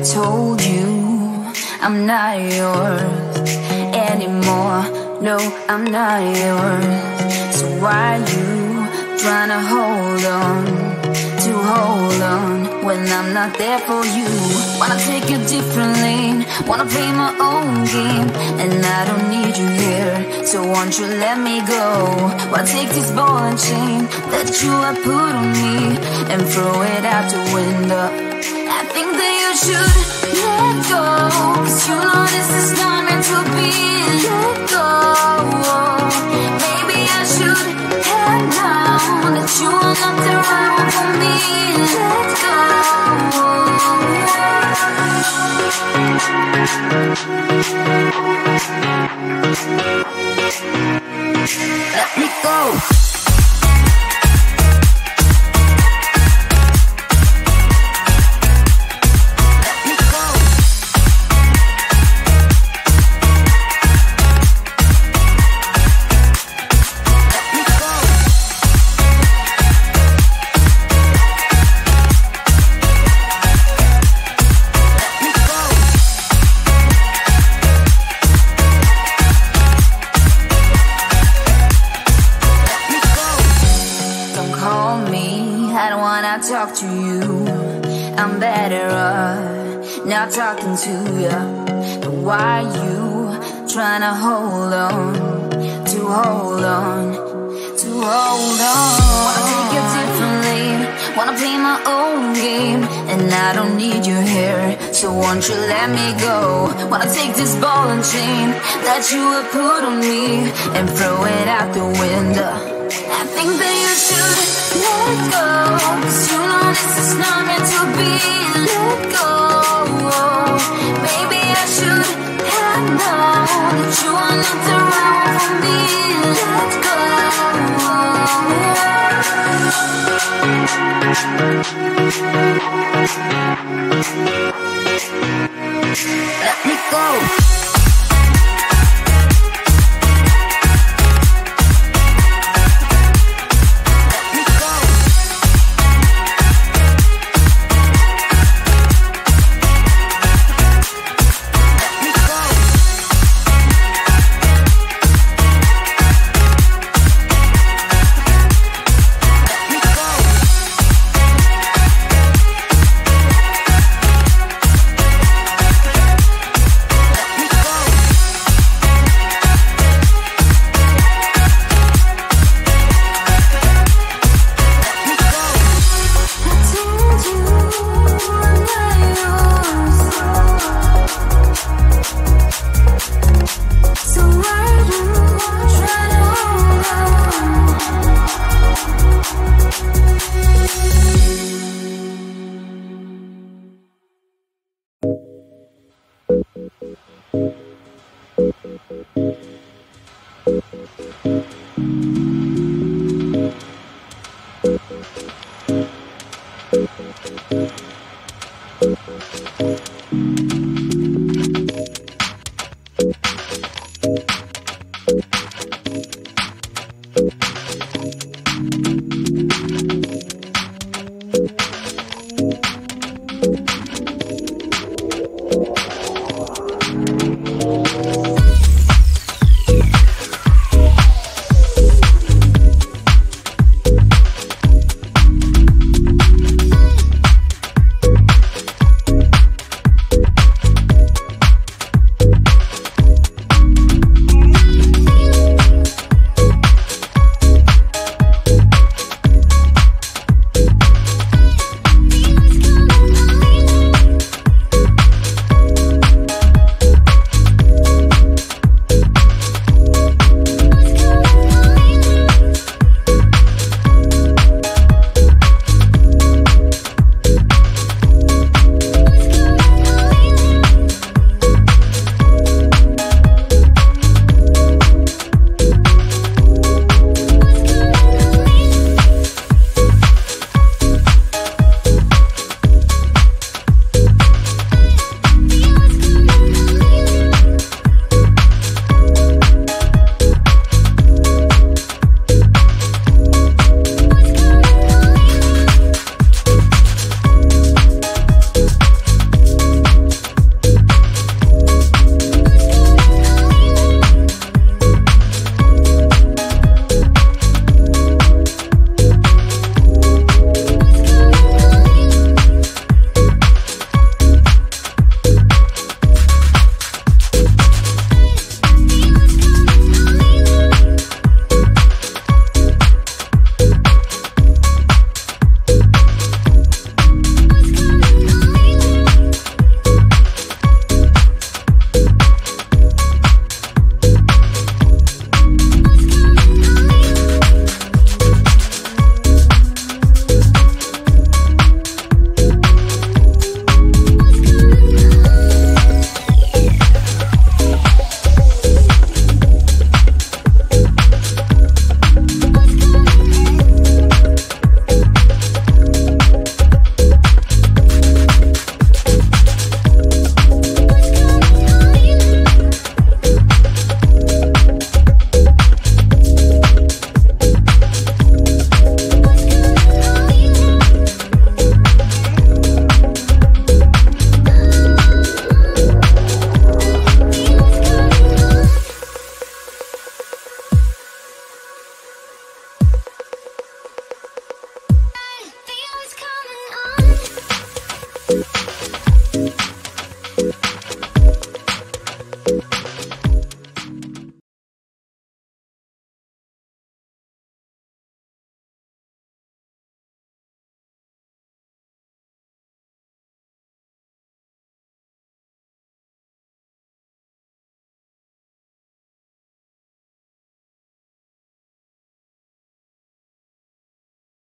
told you I'm not yours anymore. No, I'm not yours. So why you trying to hold on when I'm not there for you? Wanna take a different lane, wanna play my own game, and I don't need you here, so won't you let me go? Wanna take this ball and chain that you have put on me and throw it out the window. I think that you should let go, 'cause you know this is not meant to be. Let go. Maybe I should have known that you are not the right one for me. Let go. Let me go. Talk to you, I'm better off not talking to you. But why you trying to hold on? Wanna take a different lane, wanna play my own game, and I don't need you here, so won't you let me go? Wanna take this ball and chain that you have put on me and throw it out the window. I think that you should let go, 'cause you know this is not meant to be. Let go. Maybe I should have known that you are not the right one for me. Let go. Let me go. you